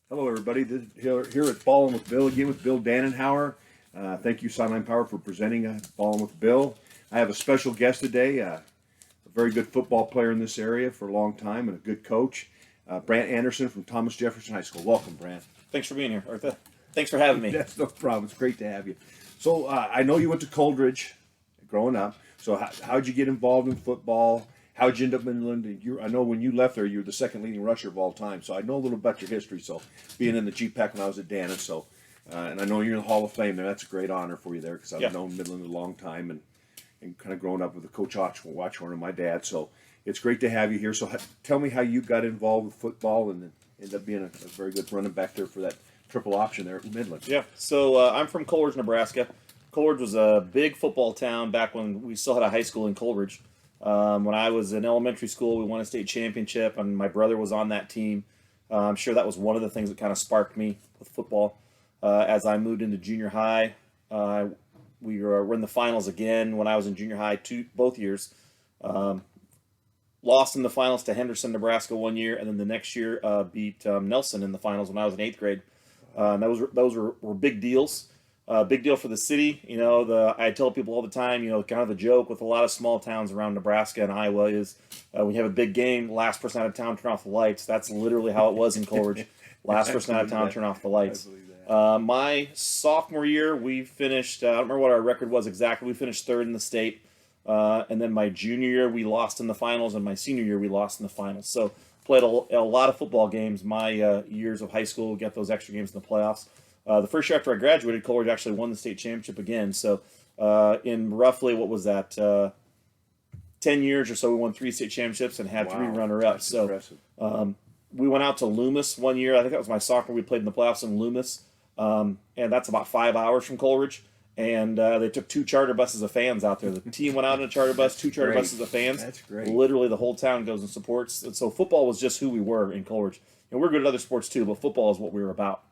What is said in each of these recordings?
Hello, everybody. Here at Ballin with Bill again with Bill Dannenhauer. Thank you, Sideline Power, for presenting Ballin with Bill. I have a special guest today, a very good football player in this area for a long time and a good coach, Brant Anderson from Thomas Jefferson High School. Welcome, Brant. Thanks for being here, Arthur. Thanks for having me. That's no problem. It's great to have you. So I know you went to Coleridge growing up. So how'd you get involved in football? How'd you end up in Midland? I know when you left there, you were the second leading rusher of all time. So I know a little about your history. So being in the GPAC when I was at Dana, and I know you're in the Hall of Fame there. That's a great honor for you there because I've known Midland a long time and kind of growing up with the Coach Watchhorn and my dad. So it's great to have you here. So tell me how you got involved with football and then ended up being a very good running back there for that triple option there at Midland. Yeah, so I'm from Coleridge, Nebraska. Coleridge was a big football town back when we still had a high school in Coleridge. When I was in elementary school, we won a state championship, and my brother was on that team. I'm sure that was one of the things that kind of sparked me with football. As I moved into junior high, we were in the finals again when I was in junior high both years. Lost in the finals to Henderson, Nebraska one year, and then the next year beat Nelson in the finals when I was in 8th grade. Those were big deals. Big deal for the city. You know, I tell people all the time, you know, kind of the joke with a lot of small towns around Nebraska and Iowa is when you have a big game, last person out of town turn off the lights. That's literally how it was in Coleridge. Last person out of town turn off the lights. My sophomore year, we finished, I don't remember what our record was exactly. We finished third in the state. And then my junior year, we lost in the finals. And my senior year, we lost in the finals. So played a lot of football games my years of high school, get those extra games in the playoffs. The first year after I graduated, Coleridge actually won the state championship again. So in roughly, what was that, 10 years or so, we won 3 state championships and had 3 runner-ups. So we went out to Loomis one year. I think that was my sophomore. We played in the playoffs in Loomis. And that's about 5 hours from Coleridge. And they took 2 charter buses of fans out there. The team went out in a charter bus, 2 charter buses of fans. That's great. Literally, the whole town goes and supports. And so football was just who we were in Coleridge. And we're good at other sports too, but football is what we were about.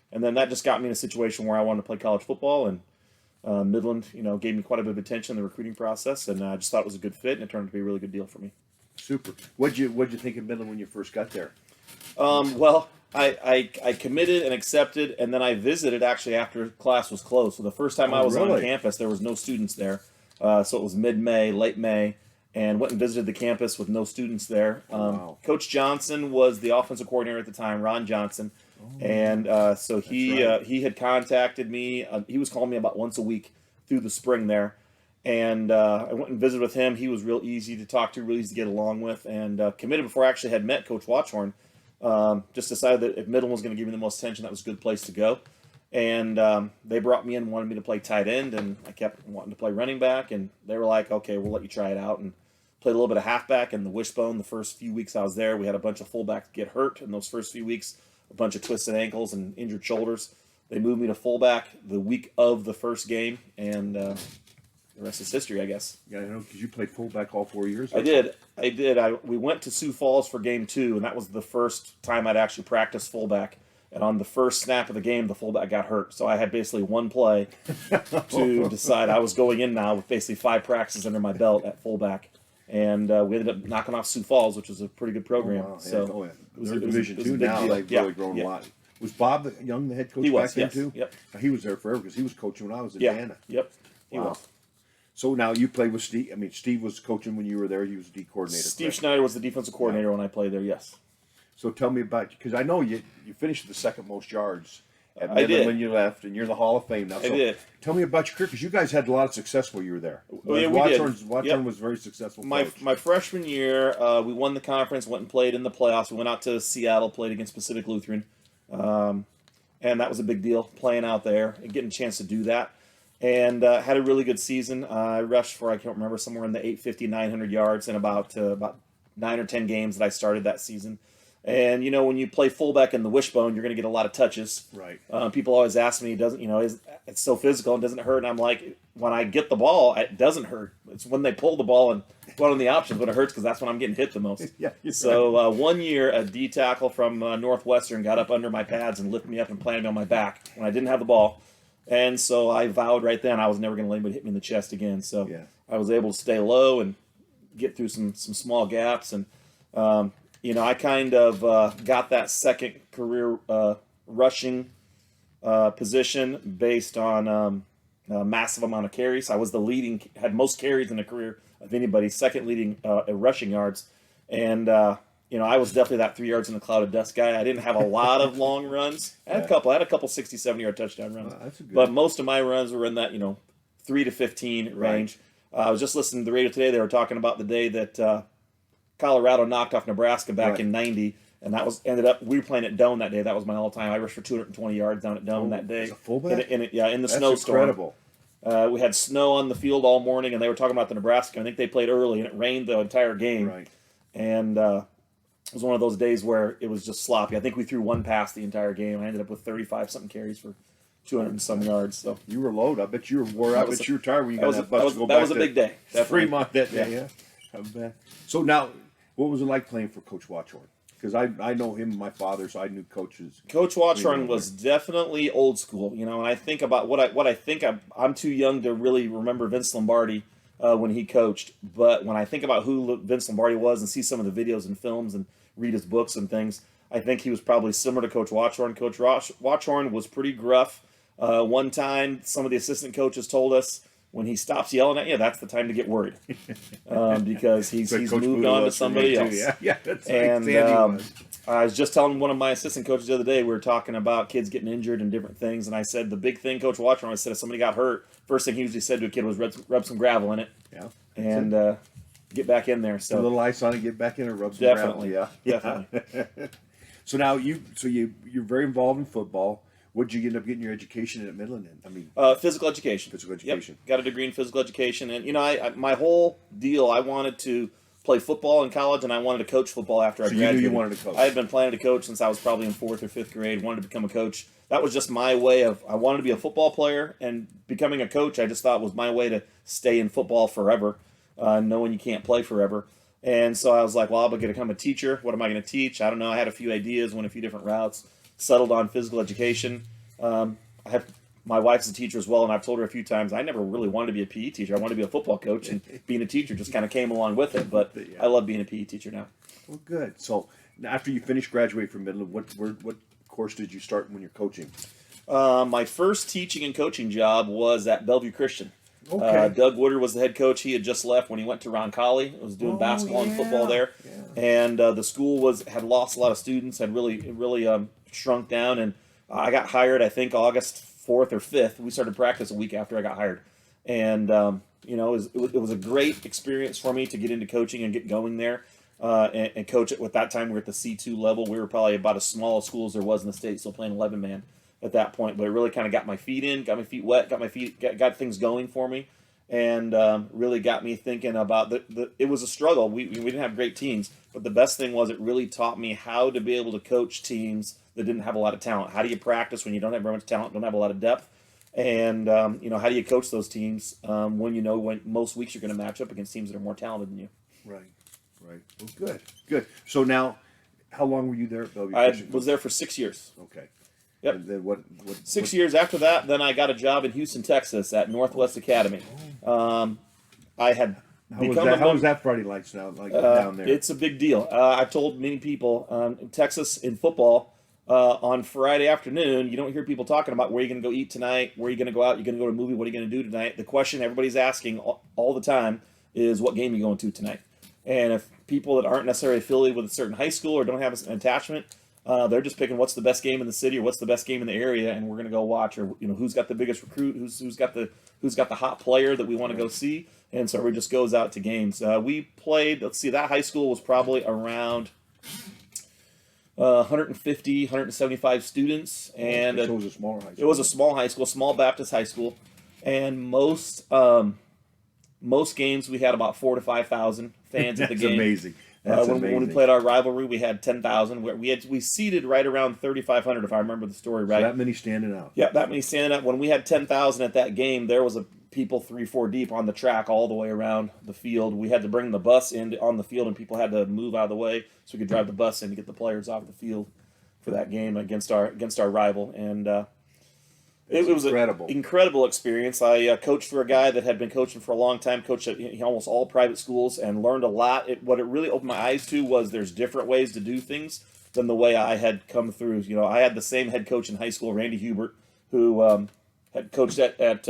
And then that just got me in a situation where I wanted to play college football, and Midland, you know, gave me quite a bit of attention in the recruiting process, and I just thought it was a good fit, and it turned out to be a really good deal for me. Super. What'd you think of Midland when you first got there? Well, I committed and accepted, and then I visited actually after class was closed. So the first time I was on campus, there was no students there. So it was mid-May, late May, and went and visited the campus with no students there. Wow. Coach Johnson was the offensive coordinator at the time, Ron Johnson. And so he had contacted me. He was calling me about once a week through the spring there. And I went and visited with him. He was real easy to talk to, real easy to get along with, and committed before I actually had met Coach Watchhorn. Just decided that if Midland was going to give me the most attention, that was a good place to go. And they brought me in and wanted me to play tight end, and I kept wanting to play running back. And they were like, okay, we'll let you try it out. And played a little bit of halfback and the wishbone the first few weeks I was there. We had a bunch of fullbacks get hurt in those first few weeks. A bunch of twisted ankles and injured shoulders. They moved me to fullback the week of the first game, and the rest is history, I guess. Yeah, I know, because you played fullback all 4 years. I did. We went to Sioux Falls for game 2, and that was the first time I'd actually practiced fullback. And on the first snap of the game, the fullback got hurt. So I had basically one play to decide I was going in now with basically 5 practices under my belt at fullback. And we ended up knocking off Sioux Falls, which was a pretty good program. Oh, wow. So it was Division 2 now. Deal. They've really grown a lot. Was Bob Young the head coach back then too? Yep. He was there forever because he was coaching when I was in Dana. Yep. He was. So now you played with Steve. I mean, Steve was coaching when you were there. He was the D coordinator. Steve Schneider was the defensive coordinator when I played there. Yes. So tell me about, because I know you finished the second most yards at I did. when you left, and you're in the Hall of Fame now. So I did. Tell me about your career, because you guys had a lot of success while you were there. Well, yeah, we did. Watchorn was very successful. My freshman year, we won the conference, went and played in the playoffs. We went out to Seattle, played against Pacific Lutheran, and that was a big deal, playing out there and getting a chance to do that. And had a really good season. I rushed for, I can't remember, somewhere in the 850, 900 yards in about 9 or 10 games that I started that season. And, you know, when you play fullback in the wishbone, you're going to get a lot of touches. Right. People always ask me, it's so physical and doesn't it hurt? And I'm like, when I get the ball, it doesn't hurt. It's when they pull the ball and go on the options when it hurts, because that's when I'm getting hit the most. Yeah. So one year, a D tackle from Northwestern got up under my pads and lifted me up and planted me on my back when I didn't have the ball. And so I vowed right then I was never going to let anybody hit me in the chest again. So I was able to stay low and get through some small gaps. And, I kind of got that second career rushing position based on a massive amount of carries. I was had most carries in a career of anybody, second leading rushing yards. And, I was definitely that 3 yards in the cloud of dust guy. I didn't have a lot of long runs. I had a couple 60, 70-yard touchdown runs. That's a good. But most of my runs were in that, 3 to 15 range. I was just listening to the radio today. They were talking about the day that Colorado knocked off Nebraska back in '90, and we were playing at Doane that day. That was my all-time. I rushed for 220 yards down at Doane that day. As a fullback? In the That's snowstorm. incredible. We had snow on the field all morning, and they were talking about the Nebraska. I think they played early, and it rained the entire game. Right. And it was one of those days where it was just sloppy. I think we threw one pass the entire game. I ended up with 35-something carries for 200 and some yards. So You were low. I bet you were wore out. I bet you were tired when you got that bus to go that back was a to big day. Fremont that day. Yeah. I bet. So now, what was it like playing for Coach Watchorn? Because I know him and my father, so I knew coaches. Coach Watchorn was definitely old school, and I think about I'm too young to really remember Vince Lombardi when he coached, but when I think about who Vince Lombardi was and see some of the videos and films and read his books and things, I think he was probably similar to Coach Watchorn. Coach Watchorn was pretty gruff. One time, some of the assistant coaches told us, when he stops yelling at you, that's the time to get worried, because he's moved on to somebody else. Yeah, that's and right. I was just telling one of my assistant coaches the other day, we were talking about kids getting injured and different things, and I said the big thing Coach Watchorn said, if somebody got hurt, first thing he usually said to a kid was rub some gravel in it, and get back in there. So a little ice on it, get back in, and rub some definitely, gravel. definitely. So now you're very involved in football. What did you end up getting your education at Midland in? I mean, physical education. Physical education. Yep. Got a degree in physical education, and my whole deal, I wanted to play football in college, and I wanted to coach football after I graduated. You knew you wanted to coach. I had been planning to coach since I was probably in 4th or 5th grade. Wanted to become a coach. That was just my way of. I wanted to be a football player, and becoming a coach, I just thought was my way to stay in football forever, knowing you can't play forever. And so I was like, well, I'm going to become a teacher. What am I going to teach? I don't know. I had a few ideas, went a few different routes, settled on physical education. My wife's a teacher as well, and I've told her a few times I never really wanted to be a PE teacher. I wanted to be a football coach, and being a teacher just kind of came along with it. But I love being a PE teacher now. Well, good. So after you finished graduate from Midland, what course did you start when you're coaching? My first teaching and coaching job was at Bellevue Christian. Okay. Doug Woodard was the head coach. He had just left when he went to Roncalli. Was doing basketball and football there, and the school had lost a lot of students, had really shrunk down, and I got hired. I think August 4th or 5th. We started practice a week after I got hired, and it was a great experience for me to get into coaching and get going there, and coach it. With that time, we were at the C2 level. We were probably about as small a school as there was in the state, still playing 11-man. At that point, but it really kind of got my feet in, got my feet wet, got things going for me, and really got me thinking about it was a struggle. We didn't have great teams, but the best thing was it really taught me how to be able to coach teams that didn't have a lot of talent. How do you practice when you don't have very much talent, don't have a lot of depth, and how do you coach those teams when most weeks you're going to match up against teams that are more talented than you. Right. Well, good. So now, how long were you there at Bellevue? I was there for 6 years. Okay. Yep. And then what 6 years after that, then I got a job in Houston, Texas at Northwest Academy. I had How was that Friday nights down there? It's a big deal. I've told many people in Texas in football on Friday afternoon, you don't hear people talking about where you're going to go eat tonight, where you're going to go out, you're going to go to a movie, what are you going to do tonight. The question everybody's asking all the time is what game are you going to tonight? And if people that aren't necessarily affiliated with a certain high school or don't have an attachment, they're just picking what's the best game in the city or what's the best game in the area, and we're going to go watch. Or who's got the biggest recruit, who's got the hot player that we want to go see, and so everybody just goes out to games. We played. Let's see, that high school was probably around 150, 175 students, and it was a smaller high school. It was a small high school, small Baptist high school, and most games we had about 4,000 to 5,000 fans at the game. That's amazing. When we played our rivalry, we had 10,000. We seated right around 3,500, if I remember the story right. So that many standing out. Yeah, that many standing out. When we had 10,000 at that game, there was people 3-4 deep on the track all the way around the field. We had to bring the bus in on the field, and people had to move out of the way so we could drive the bus in to get the players off the field for that game against our rival. And it was an incredible experience. I coached for a guy that had been coaching for a long time, coached at almost all private schools, and learned a lot. What it really opened my eyes to was there's different ways to do things. than the way I had come through. You know, I had the same head coach in high school, Randy Hubert, who had coached at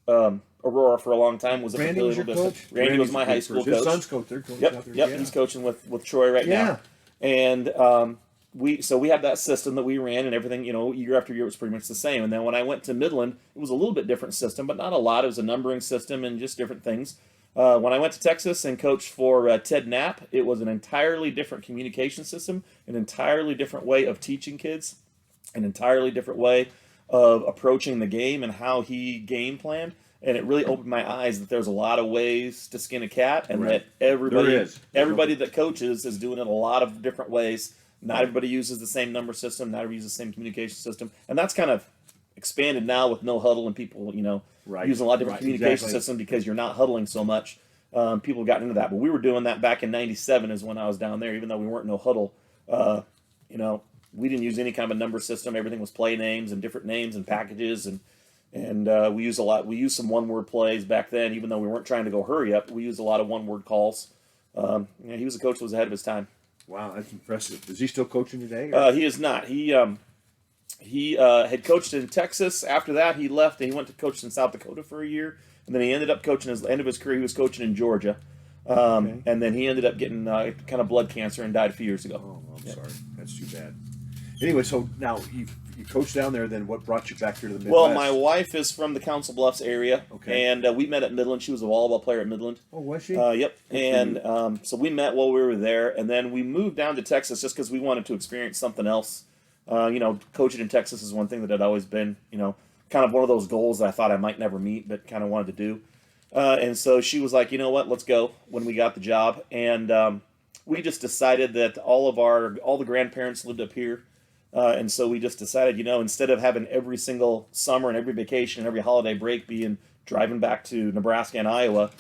Aurora for a long time. Was Randy was your coach? Randy was my high school coach. His son's coach. They're coaching out there. Yep. He's coaching with Troy right now. And we had that system that we ran and everything. You know, year after year it was pretty much the same. And then when I went to Midland, it was a little bit different system, but not a lot. It was a numbering system and just different things. When I went to Texas and coached for Ted Knapp, it was an entirely different communication system, an entirely different way of teaching kids, an entirely different way of approaching the game and how he game planned. And it really opened my eyes that there's a lot of ways to skin a cat, and that everybody that coaches is doing it a lot of different ways. Not everybody uses the same number system. Not everybody uses the same communication system. And that's kind of expanded now with no huddle and people, you know, using a lot of different communication systems because you're not huddling so much. People have gotten into that. But we were doing that back in 97 is when I was down there, even though we weren't no huddle. You know, we didn't use any kind of a number system. Everything was play names and different names and packages. And we used a lot. We used some one-word plays back then, even though we weren't trying to go hurry up. We used a lot of one-word calls. He was a coach that was ahead of his time. Wow, that's impressive. Is he still coaching today? He is not. He had coached in Texas. After that, he left and he went to coach in South Dakota for a year. And then he ended up coaching at the end of his career. He was coaching in Georgia. And then he ended up getting kind of blood cancer and died a few years ago. Oh, I'm sorry. That's too bad. Anyway, so now you coached down there. Then what brought you back here to the Midwest? Well, my wife is from the Council Bluffs area. Okay. And we met at Midland. She was a volleyball player at Midland. Oh, was she? Yep. And so we met while we were there. And then we moved down to Texas just because we wanted to experience something else. You know, coaching in Texas is one thing that had always been, you know, kind of one of those goals that I thought I might never meet, but kind of wanted to do. And so she was like, you know what, let's go when we got the job. And we just decided that all the grandparents lived up here. And so we just decided, you know, instead of having every single summer and every vacation and every holiday break being driving back to Nebraska and Iowa,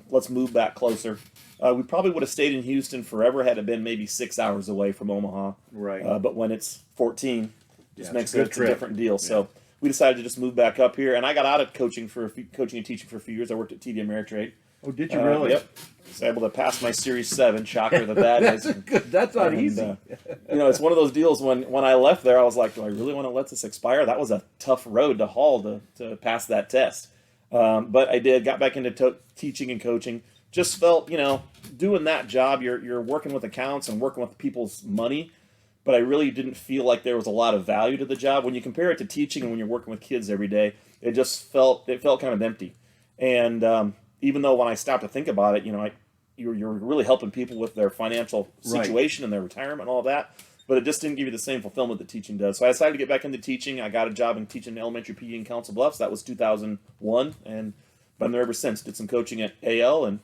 let's move back closer. We probably would have stayed in Houston forever had it been maybe 6 hours away from Omaha. Right. But when it's 14, just makes it a different deal. Yeah. So we decided to just move back up here. And I got out of coaching and teaching for a few years. I worked at TD Ameritrade. Oh, did you really? Yep. I was able to pass my Series 7. Shocker that that's is. Good. That's not easy. You know, it's one of those deals when I left there, I was like, do I really want to let this expire? That was a tough road to haul to pass that test. But I did. Got back into teaching and coaching. Just felt, you know, doing that job, you're working with accounts and working with people's money, but I really didn't feel like there was a lot of value to the job. When you compare it to teaching and when you're working with kids every day, it felt kind of empty. And even though when I stopped to think about it, you know, you're really helping people with their financial situation and their retirement and all that, but it just didn't give you the same fulfillment that teaching does. So I decided to get back into teaching. I got a job in teaching elementary PE in Council Bluffs. That was 2001, and been there ever since. Did some coaching at AL and.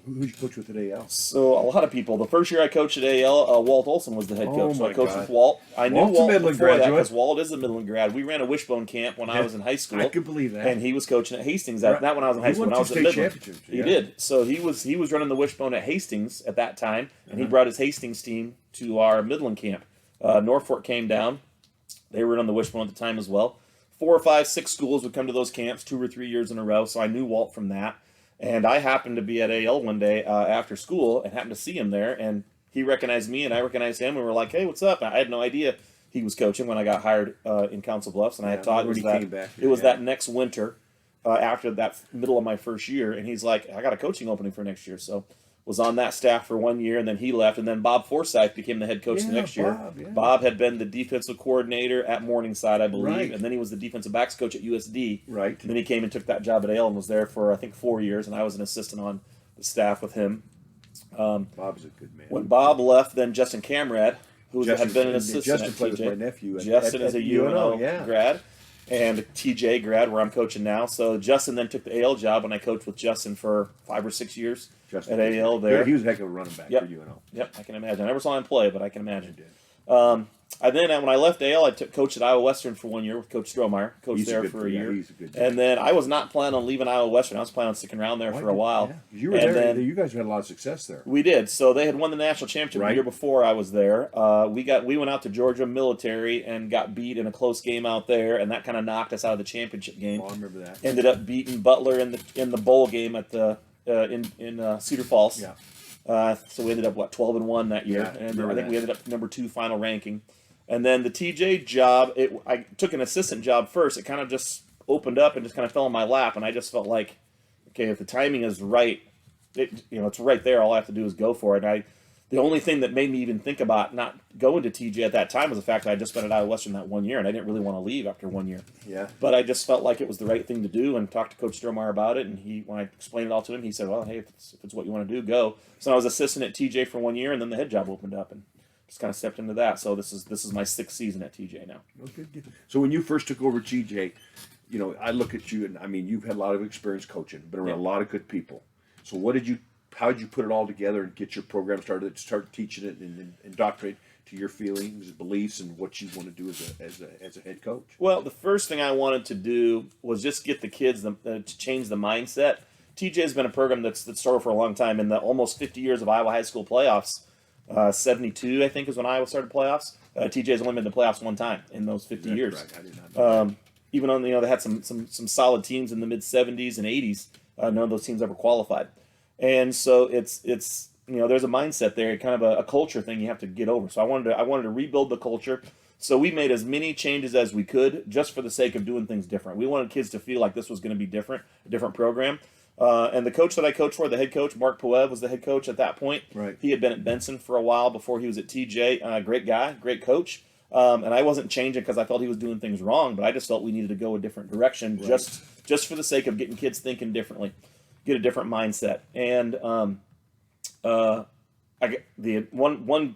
Who'd you coach with at AL? So a lot of people. The first year I coached at AL, Walt Olson was the head coach. So I coached with Walt. I knew Walt before that because Walt is a Midland grad. We ran a wishbone camp when I was in high school. I could believe that. And he was coaching at Hastings. Not when I was in high school. When I was at Midland. He did. So he was running the wishbone at Hastings at that time, and he brought his Hastings team to our Midland camp. Norfolk came down. They were on the wishbone at the time as well. 4 or 5, 6 schools would come to those camps 2 or 3 years in a row. So I knew Walt from that. And I happened to be at AL one day after school and happened to see him there. And he recognized me and I recognized him. And we were like, hey, what's up? I had no idea he was coaching when I got hired in Council Bluffs. And I thought it was that next winter after that middle of my first year. And he's like, I got a coaching opening for next year. So was on that staff for 1 year, and then he left. And then Bob Forsyth became the head coach the next year. Bob had been the defensive coordinator at Morningside, I believe, and then he was the defensive backs coach at USD. Right. And then he came and took that job at AL and was there for, I think, 4 years, and I was an assistant on the staff with him. Bob's a good man. When Bob left, then Justin Camrad, who had been an assistant Justin at played TJ. with my nephew. Justin is a UNO grad. And TJ grad, where I'm coaching now. So Justin then took the AL job, and I coached with Justin for 5 or 6 years at AL there. He was a heck of a running back for UNO. Yep, I can imagine. I never saw him play, but I can imagine. And then when I left AL, I coached at Iowa Western for 1 year with Coach Strohmeyer. Coached there for a year. He's a good and then I was not planning on leaving Iowa Western. I was planning on sticking around there for a while. Yeah. You were there. Then, you guys had a lot of success there. We did. So they had won the national championship the year before I was there. We went out to Georgia Military and got beat in a close game out there, and that kind of knocked us out of the championship game. Oh, I remember that. Ended up beating Butler in the bowl game at the in Cedar Falls. Yeah. So we ended up 12-1 that year, Yeah, and remember I think that. we ended up number 2 final ranking. And then the TJ job, I took an assistant job first. It kind of just opened up and just kind of fell in my lap, and I just felt like, okay, if the timing is right, it's right there. All I have to do is go for it. The only thing that made me even think about not going to TJ at that time was the fact that I just spent at Iowa Western that 1 year, and I didn't really want to leave after 1 year. Yeah. But I just felt like it was the right thing to do, and talked to Coach Strohmeyer about it. And when I explained it all to him, he said, "Well, hey, if it's what you want to do, go." So I was assistant at TJ for 1 year, and then the head job opened up, and just kind of stepped into that. So this is my 6th season at TJ now. Okay. Good. So when you first took over TJ, I look at you, and I mean, you've had a lot of experience coaching, been around a lot of good people. So how did you put it all together and get your program started, start teaching it and indoctrinate to your feelings, beliefs, and what you want to do as a head coach? Well, the first thing I wanted to do was just get the kids to change the mindset. TJ has been a program that's started for a long time. In the almost 50 years of Iowa high school playoffs, 72 I think is when Iowa started playoffs. TJ has only been to playoffs one time in those 50 years. Right. I did not know that. Even on they had some solid teams in the mid 70s and 80s. None of those teams ever qualified. And so it's there's a mindset there, kind of a culture thing you have to get over. So I wanted to rebuild the culture. So we made as many changes as we could just for the sake of doing things different. We wanted kids to feel like this was going to be different, a different program. And the coach that I coached for, the head coach, Mark Poev, was the head coach at that point. Right. He had been at Benson for a while before he was at TJ. Great guy, great coach. And I wasn't changing because I felt he was doing things wrong, but I just felt we needed to go a different direction, just for the sake of getting kids thinking differently, get a different mindset. And I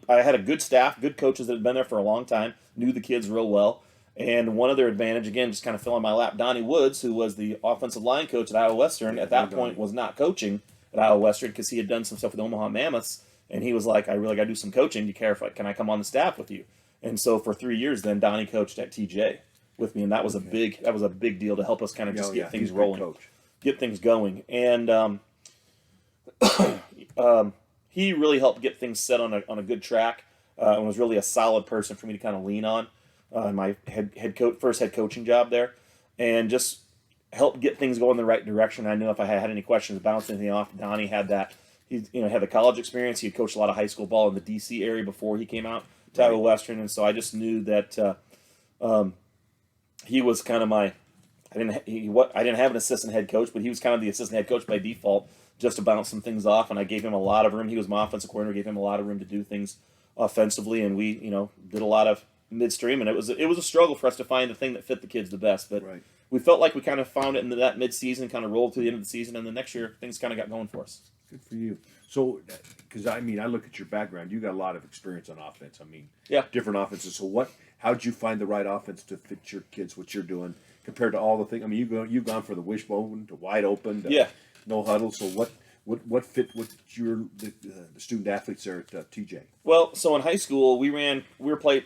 had a good staff, good coaches that had been there for a long time, knew the kids real well. And one other advantage, again, just kind of fell in my lap, Donnie Woods, who was the offensive line coach at Iowa Western, at that point was not coaching at Iowa Western because he had done some stuff with the Omaha Mammoths. And he was like, I really got to do some coaching. Do you care can I come on the staff with you? And so for 3 years, then Donnie coached at TJ with me, and that was a big deal to help us kind of just get things rolling, get things going. And he really helped get things set on a good track, and was really a solid person for me to kind of lean on. My first head coaching job there, and just helped get things going in the right direction. I knew if I had any questions, bounce anything off, Donnie had that. He had the college experience. He had coached a lot of high school ball in the D.C. area before he came out to Iowa Western, and so I just knew that he was kind of my. I didn't have an assistant head coach, but he was kind of the assistant head coach by default, just to bounce some things off. And I gave him a lot of room. He was my offensive coordinator. Gave him a lot of room to do things offensively, and we did a lot of midstream, and it was a struggle for us to find the thing that fit the kids the best, but we felt like we kind of found it in that mid-season, kind of rolled to the end of the season, and the next year things kind of got going for us. Good for you. So, because I look at your background, you got a lot of experience on offense. Different offenses. So how'd you find the right offense to fit your kids, what you're doing, compared to all the things? You've gone for the wishbone to wide open to no huddle. So what fit with the student athletes there at TJ? Well, so in high school we played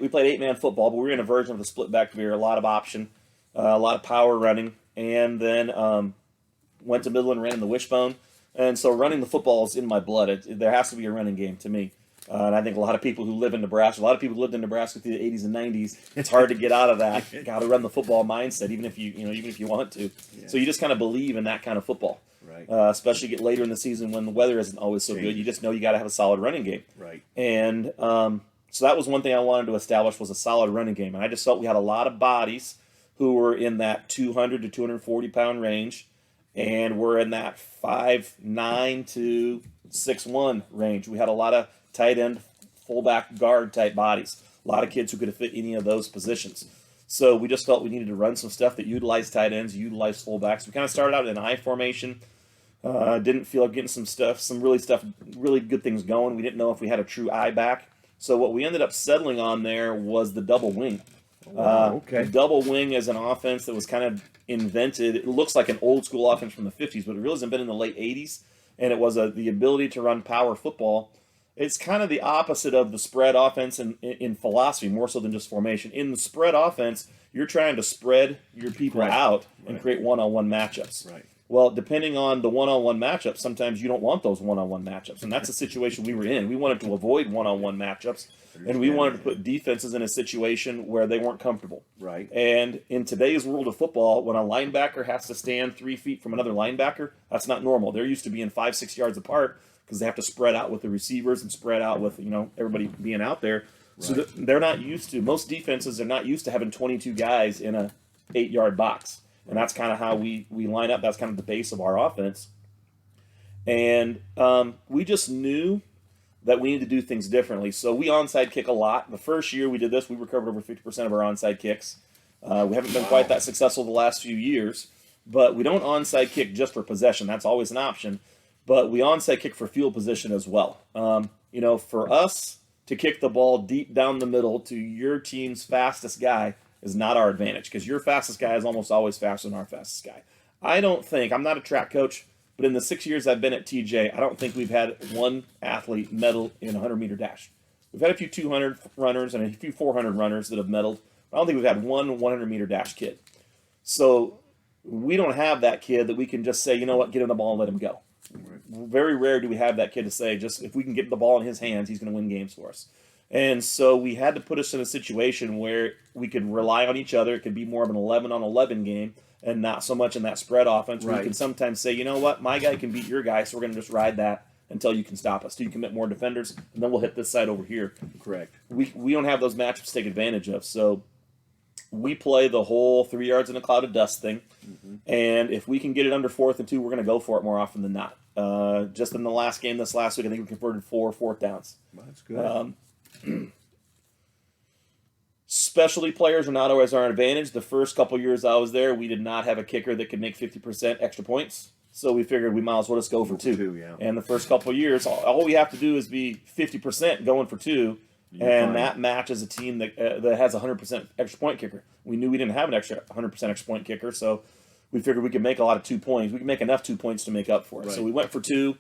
8-man football, but we were in a version of the split back veer, a lot of option, a lot of power running, and then went to Midland, ran in the wishbone, and so running the football is in my blood. There has to be a running game to me, and I think a lot of people who live in Nebraska, a lot of people who lived in Nebraska through the 80s and 90s. It's hard to get out of that. Got to run the football mindset, even if you want to. Yeah. So you just kind of believe in that kind of football. Right. Especially get later in the season when the weather isn't always so good. You just know you got to have a solid running game. Right. And so that was one thing I wanted to establish, was a solid running game. And I just felt we had a lot of bodies who were in that 200 to 240 pound range, and we're in that 5'9" to 6'1" range. We had a lot of tight end, fullback, guard type bodies. A lot of kids who could have fit any of those positions. So we just felt we needed to run some stuff that utilized tight ends, utilized fullbacks. We kind of started out in an I formation. Didn't feel like getting some really good things going. We didn't know if we had a true I back. So what we ended up settling on there was the double wing. The double wing is an offense that was kind of invented. It looks like an old school offense from the 50s, but it really hasn't been in the late 80s. And it was the ability to run power football. It's kind of the opposite of the spread offense in philosophy, more so than just formation. In the spread offense, you're trying to spread your people out and create one-on-one matchups. Right. Well, depending on the one-on-one matchups, sometimes you don't want those one-on-one matchups, and that's the situation we were in. We wanted to avoid one-on-one matchups, and we wanted to put defenses in a situation where they weren't comfortable. Right. And in today's world of football, when a linebacker has to stand 3 feet from another linebacker, that's not normal. They're used to being 5-6 yards apart, because they have to spread out with the receivers and spread out with everybody being out there. So they're not used to, most defenses are not used to having 22 guys in a 8-yard box. And that's kind of how we line up. That's kind of the base of our offense. And we just knew that we need to do things differently. So we onside kick a lot. The first year we did this, we recovered over 50% of our onside kicks. We haven't been quite that successful the last few years. But we don't onside kick just for possession. That's always an option. But we onside kick for field position as well. For us to kick the ball deep down the middle to your team's fastest guy is not our advantage, because your fastest guy is almost always faster than our fastest guy. I'm not a track coach, but in the 6 years I've been at TJ, I don't think we've had one athlete medal in a 100-meter dash. We've had a few 200 runners and a few 400 runners that have medaled. I don't think we've had one 100-meter dash kid. So we don't have that kid that we can just say, you know what, get him the ball and let him go. Right. Very rare do we have that kid to say, just if we can get the ball in his hands, he's going to win games for us. And so we had to put us in a situation where we could rely on each other. It could be more of an 11-on-11 game and not so much in that spread offense where you can sometimes say, you know what, my guy can beat your guy, so we're going to just ride that until you can stop us, till you commit more defenders, and then we'll hit this side over here. Correct. We don't have those matchups to take advantage of. So we play the whole 3 yards in a cloud of dust thing. Mm-hmm. And if we can get it under 4th and 2, we're going to go for it more often than not. Just in the last game this last week, I think we converted 4 fourth downs. Well, that's good. Specialty players are not always our advantage. The first couple years I was there, we did not have a kicker that could make 50% extra points. So we figured we might as well just go for 2. Yeah. And the first couple years, all we have to do is be 50% going for 2. That matches a team that has a 100% extra point kicker. We knew we didn't have an extra 100% extra point kicker, so we figured we could make a lot of 2 points. We could make enough 2 points to make up for it. Right. So we went for 2.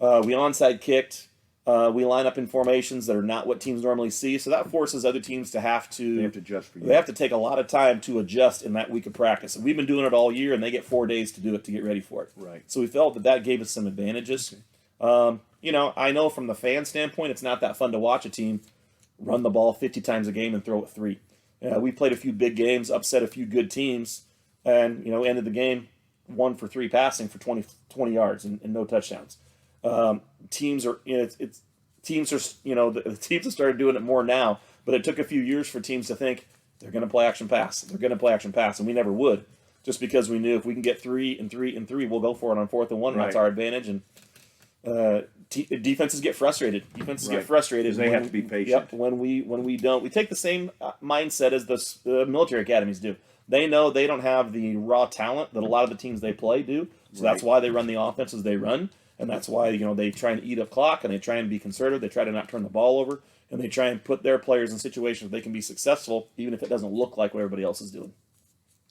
We onside kicked. We line up in formations that are not what teams normally see, so that forces other teams to have to. They have to adjust for you. They have to take a lot of time to adjust in that week of practice. And we've been doing it all year, and they get 4 days to do it to get ready for it. Right. So we felt that gave us some advantages. Okay. I know from the fan standpoint, it's not that fun to watch a team run the ball 50 times a game and throw it 3. We played a few big games, upset a few good teams, and ended the game 1 for 3 passing for 20 yards and no touchdowns. Teams are the teams have started doing it more now, but it took a few years for teams to think they're going to play action pass. They're going to play action pass, and we never would, just because we knew if we can get 3 and 3 and 3, we'll go for it on 4th and 1. Right. That's our advantage, and defenses get frustrated. Get frustrated. They have to be patient. Yep. When we don't, we take the same mindset as the military academies do. They know they don't have the raw talent that a lot of the teams they play do, so that's why they run the offenses they run, and that's why they try and eat up clock, and they try and be conservative. They try to not turn the ball over, and they try and put their players in situations where they can be successful, even if it doesn't look like what everybody else is doing.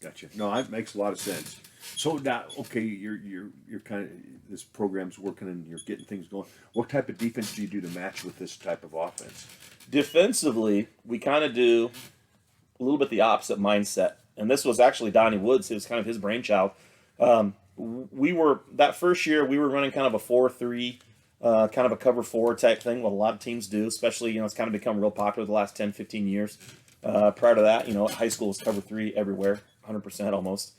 Gotcha. No, that makes a lot of sense. So now, okay, you're kind of, this program's working and you're getting things going. What type of defense do you do to match with this type of offense? Defensively, we kind of do a little bit the opposite mindset. And this was actually Donnie Woods, it was kind of his brainchild. That first year, we were running kind of a 4-3, kind of a cover 4 type thing, what a lot of teams do, especially, it's kind of become real popular the last 10, 15 years. Prior to that, high school was cover 3 everywhere, 100% almost.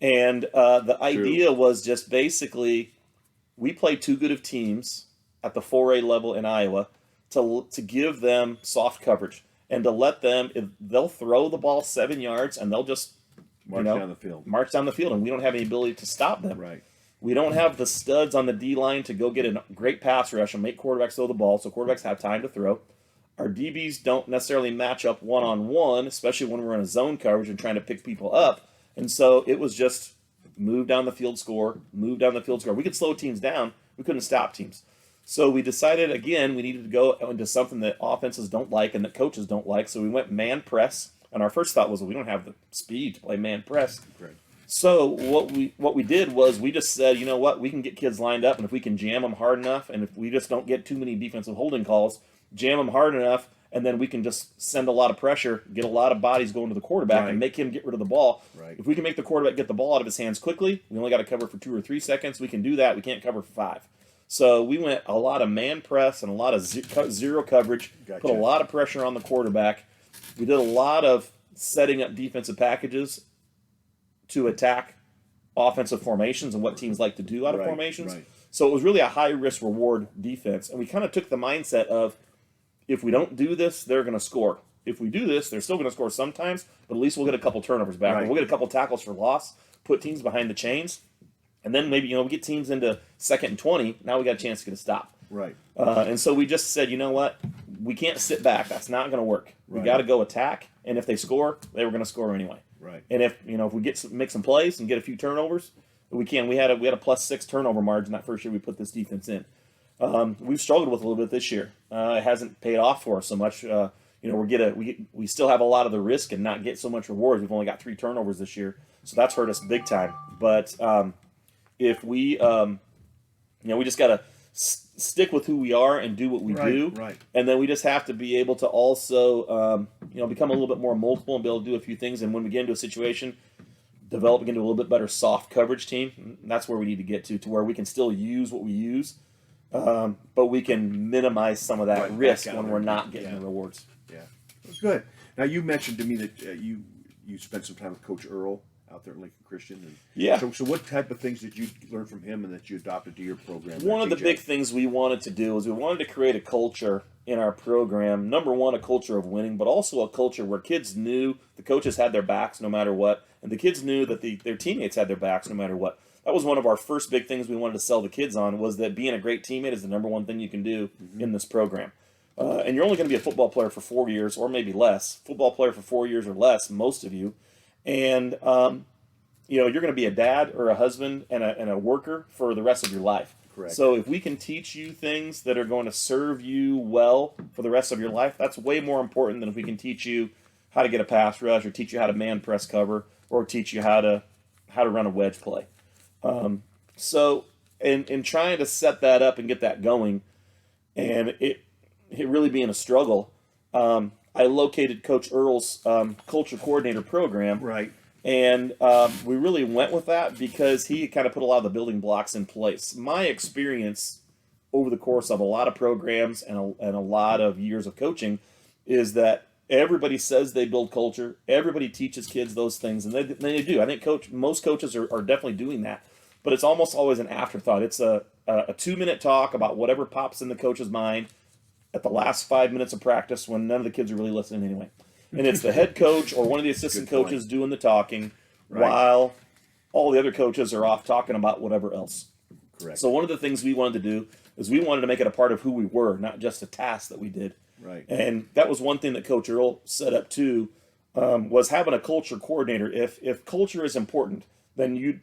And the idea was just basically, we play too good of teams at the 4A level in Iowa to give them soft coverage. And to let them, they'll throw the ball 7 yards and they'll just march down the field, and we don't have any ability to stop them. Right. We don't have the studs on the D line to go get a great pass rush and make quarterbacks throw the ball, so quarterbacks have time to throw. Our DBs don't necessarily match up one-on-one, especially when we're in a zone coverage and trying to pick people up. And so it was just move down the field, score, move down the field, score. We could slow teams down. We couldn't stop teams. So we decided, again, we needed to go into something that offenses don't like and that coaches don't like. So we went man press. And our first thought was, well, we don't have the speed to play man press. Right. So what we did was we just said, you know what, we can get kids lined up, and if we can jam them hard enough, and if we just don't get too many defensive holding calls, jam them hard enough, and then we can just send a lot of pressure, get a lot of bodies going to the quarterback, and make him get rid of the ball. Right. If we can make the quarterback get the ball out of his hands quickly, we only got to cover for 2 or 3 seconds. We can do that. We can't cover for 5. So we went a lot of man press and a lot of zero coverage, Gotcha. Put a lot of pressure on the quarterback. We did a lot of setting up defensive packages to attack offensive formations and what teams like to do out of formations. So it was really a high risk reward defense, and we kind of took the mindset of, if we don't do this, they're going to score. If we do this, they're still going to score sometimes, but at least we'll get a couple turnovers back. Right. We'll get a couple tackles for loss, put teams behind the chains, and then maybe we get teams into 2nd and 20. Now we got a chance to get a stop. Right. And so we just said, you know what? We can't sit back. That's not going to work. We Right. got to go attack. And if they score, they were going to score anyway. Right. And if we make some plays and get a few turnovers, we can. We had a +6 turnover margin that first year we put this defense in. We've struggled with a little bit this year. It hasn't paid off for us so much. We still have a lot of the risk and not get so much rewards. We've only got 3 turnovers this year, so that's hurt us big time. But if we we just got to stick with who we are and do what we do. Right. And then we just have to be able to also, become a little bit more multiple and be able to do a few things. And when we get into a situation, develop into a little bit better soft coverage team. And that's where we need to get to where we can still use what we use, but we can minimize some of that risk when we're not getting the rewards. Yeah, that's good. Now, you mentioned to me that you spent some time with Coach Earl out there at Lincoln Christian. And Yeah. So what type of things did you learn from him and that you adopted to your program? One of the big things we wanted to do is we wanted to create a culture in our program. Number one, a culture of winning, but also a culture where kids knew the coaches had their backs no matter what, and the kids knew that their teammates had their backs no matter what. That was one of our first big things we wanted to sell the kids on, was that being a great teammate is the number one thing you can do in this program. And you're only going to be a football player for 4 years or maybe less. Football player for 4 years or less, most of you. And, you're going to be a dad or a husband and a worker for the rest of your life. Correct. So if we can teach you things that are going to serve you well for the rest of your life, that's way more important than if we can teach you how to get a pass rush or teach you how to man press cover or teach you how to run a wedge play. So in trying to set that up and get that going, and it really being a struggle, I located Coach Earl's culture coordinator program. Right. And we really went with that because he kind of put a lot of the building blocks in place. My experience over the course of a lot of programs and a lot of years of coaching is that everybody says they build culture. Everybody teaches kids those things, and they do. I think most coaches are definitely doing that. But it's almost always an afterthought. It's a 2-minute talk about whatever pops in the coach's mind at the last 5 minutes of practice when none of the kids are really listening anyway. And it's the head coach or one of the assistant coaches doing the talking while all the other coaches are off talking about whatever else. Correct. So one of the things we wanted to do is we wanted to make it a part of who we were, not just a task that we did. Right. And that was one thing that Coach Earl set up too, was having a culture coordinator. If culture is important, then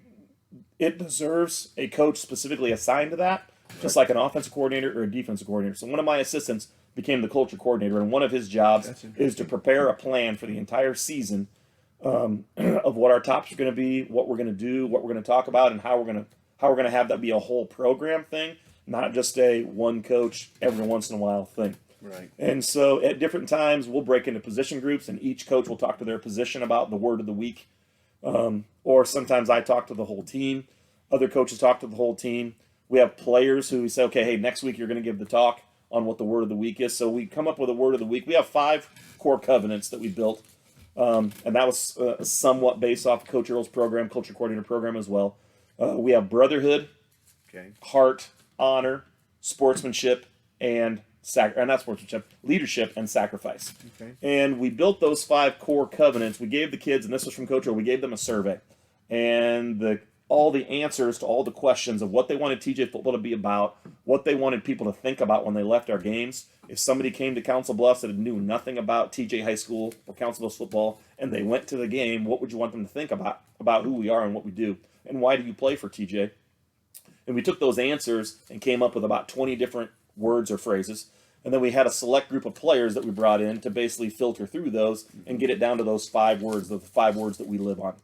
it deserves a coach specifically assigned to that, just like an offensive coordinator or a defensive coordinator. So one of my assistants became the culture coordinator, and one of his jobs is to prepare a plan for the entire season of what our topics are going to be, what we're going to do, what we're going to talk about, and how we're going to have that be a whole program thing, not just a one coach every once in a while thing. Right. And so at different times we'll break into position groups, and each coach will talk to their position about the word of the week. Or sometimes I talk to the whole team. Other coaches talk to the whole team. We have players who we say, okay, hey, next week you're going to give the talk on what the word of the week is. So we come up with a word of the week. We have 5 core covenants that we built. And that was somewhat based off Coach Earl's program, culture coordinator program as well. We have brotherhood, heart, honor, sportsmanship, and leadership and sacrifice. Okay. And we built those 5 core covenants. We gave the kids, and this was from Coach Earl, we gave them a survey. And all the answers to all the questions of what they wanted TJ football to be about, what they wanted people to think about when they left our games. If somebody came to Council Bluffs that knew nothing about TJ High School or Council Bluffs football, and they went to the game, what would you want them to think about who we are and what we do? And why do you play for TJ? And we took those answers and came up with about 20 different words or phrases. And then we had a select group of players that we brought in to basically filter through those and get it down to those 5 words, the 5 words that we live on.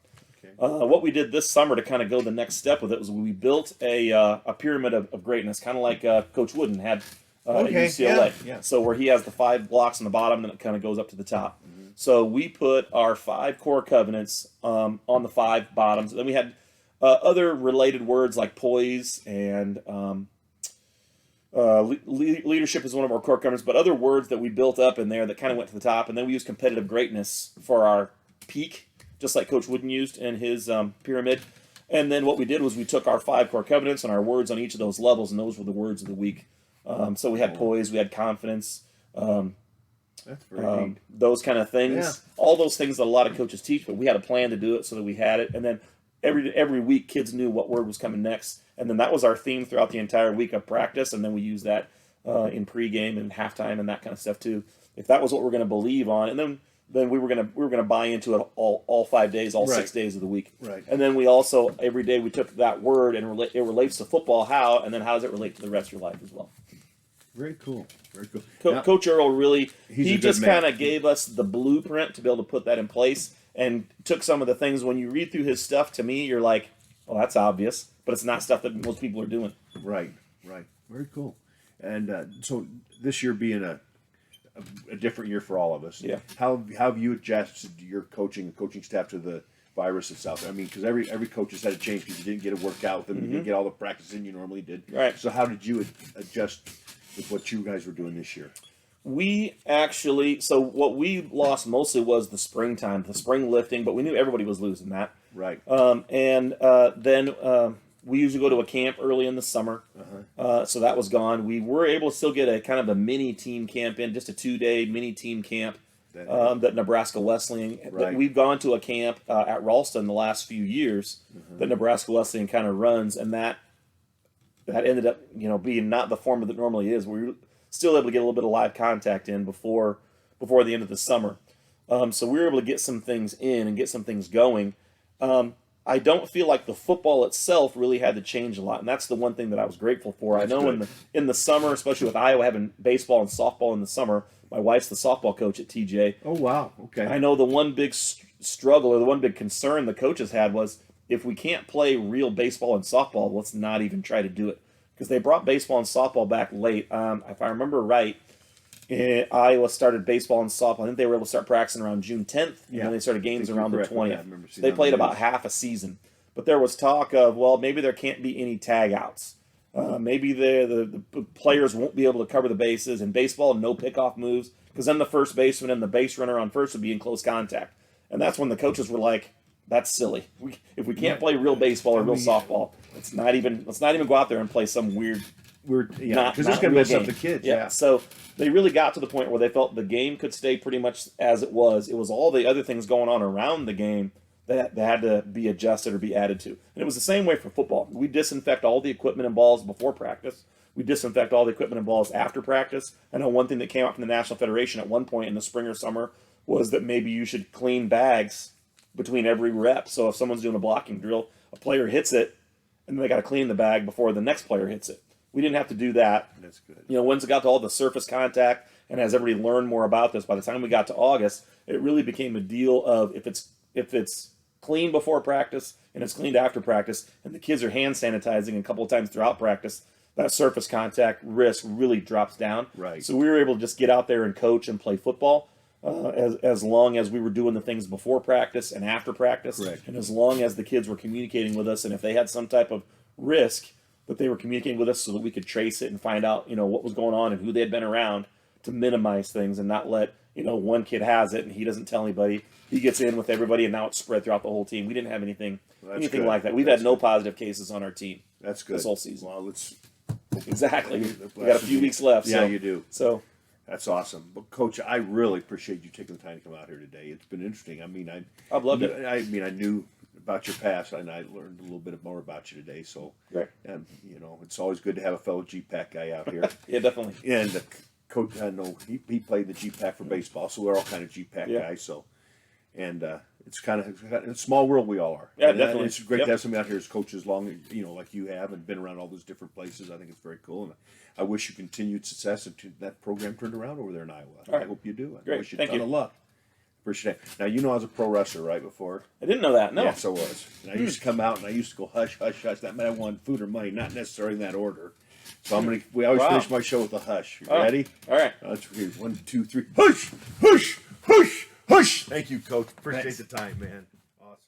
What we did this summer to kind of go the next step with it was we built a pyramid of greatness, kind of like Coach Wooden had at UCLA. Yeah. So where he has the 5 blocks on the bottom, and it kind of goes up to the top. So we put our 5 core covenants on the 5 bottoms. Then we had other related words like poise and leadership is one of our core covenants, but other words that we built up in there that kind of went to the top. And then we used competitive greatness for our peak, just like Coach Wooden used in his pyramid. And then what we did was we took our 5 core covenants and our words on each of those levels, and those were the words of the week. So we had poise, we had confidence, That's very neat. those kind of things. Yeah. All those things that a lot of coaches teach, but we had a plan to do it so that we had it. And then every week, kids knew what word was coming next. And then that was our theme throughout the entire week of practice. And then we used that in pregame and halftime and that kind of stuff too. If that was what we're going to believe on, and then we were gonna buy into it all 5 days, all 6 days of the week. Right. And then we also every day we took that word and it relates to football how, and then how does it relate to the rest of your life as well. Very cool. Very cool. Now, Coach Earl really, he's a he good just man. kind of gave us the blueprint to be able to put that in place, and took some of the things. When you read through his stuff, to me, you're like, well, that's obvious, but it's not stuff that most people are doing. Right. Very cool. And so this year being a different year for all of us. Yeah. How have you adjusted your coaching staff to the virus that's out there? I mean, because every coach has had to change because you didn't get to work out with them, you didn't get all the practice in you normally did. Right. So how did you adjust with what you guys were doing this year? We actually, so what we lost mostly was the springtime, the spring lifting, but we knew everybody was losing that. Right. Then we usually go to a camp early in the summer, so that was gone. We were able to still get a kind of a mini team camp in, just a 2-day mini team camp that Nebraska Wesleyan. Right. We've gone to a camp at Ralston the last few years that Nebraska Wesleyan kind of runs, and that ended up being not the form that it normally is. We were still able to get a little bit of live contact in before the end of the summer, so we were able to get some things in and get some things going. I don't feel like the football itself really had to change a lot, and that's the one thing that I was grateful for. That's I know good. in the summer, especially with Iowa having baseball and softball in the summer, my wife's the softball coach at TJ. Oh, wow. Okay. I know the one big struggle or the one big concern the coaches had was, if we can't play real baseball and softball, let's not even try to do it. Because they brought baseball and softball back late. If I remember right, Iowa started baseball and softball. I think they were able to start practicing around June 10th, and then they started games around the 20th. Yeah, I remember seeing They that played on the about news. half a season. But there was talk of, well, maybe there can't be any tag outs. Maybe the players won't be able to cover the bases. In baseball, no pickoff moves, because then the first baseman and the base runner on first would be in close contact. And that's when the coaches were like, that's silly. If we can't play real baseball or real softball, let's not even go out there and play some weird. Because it's not going to real mess up game. the kids. Yeah. So they really got to the point where they felt the game could stay pretty much as it was. It was all the other things going on around the game that had to be adjusted or be added to. And it was the same way for football. We disinfect all the equipment and balls before practice. We disinfect all the equipment and balls after practice. I know one thing that came out from the National Federation at one point in the spring or summer was that maybe you should clean bags between every rep. So if someone's doing a blocking drill, a player hits it, and they got to clean the bag before the next player hits it. We didn't have to do that. That's good. Once it got to all the surface contact, and as everybody learned more about this, by the time we got to August, it really became a deal of if it's clean before practice and it's cleaned after practice, and the kids are hand sanitizing a couple of times throughout practice, that surface contact risk really drops down. Right. So we were able to just get out there and coach and play football as long as we were doing the things before practice and after practice, Correct. and as long as the kids were communicating with us, and if they had some type of risk, that they were communicating with us so that we could trace it and find out, what was going on and who they had been around, to minimize things and not let, one kid has it and he doesn't tell anybody. He gets in with everybody and now it's spread throughout the whole team. We didn't have anything good. like that. We've had no positive cases on our team. That's good. This whole season. Well, let's. Exactly. We got a few weeks left. Yeah, so, you do. So That's awesome. But Coach, I really appreciate you taking the time to come out here today. It's been interesting. I mean, I've loved it. I knew about your past, and I learned a little bit more about you today. So, Right. and it's always good to have a fellow GPAC guy out here. Yeah, definitely. And Coach, I know he played the GPAC for baseball, so we're all kind of GPAC guys. So, and it's kind of a small world we all are. Yeah, And definitely. It's great Yep. to have somebody out here as coaches long, like you have, and been around all those different places. I think it's very cool, and I wish you continued success and that program turned around over there in Iowa. All right. I hope you do. I Great. wish you a Thank ton you. of luck. Appreciate it. Now, I was a pro wrestler right before. I didn't know that. No. Yes, I was. And I used to come out and I used to go hush, hush, hush. That meant I wanted food or money, not necessarily in that order. So we always Wow. finish my show with a hush. You Oh, ready? All right. Let's read 1, 2, 3. Hush, hush, hush, hush. Thank you, Coach. Appreciate Thanks. the time, man. Awesome.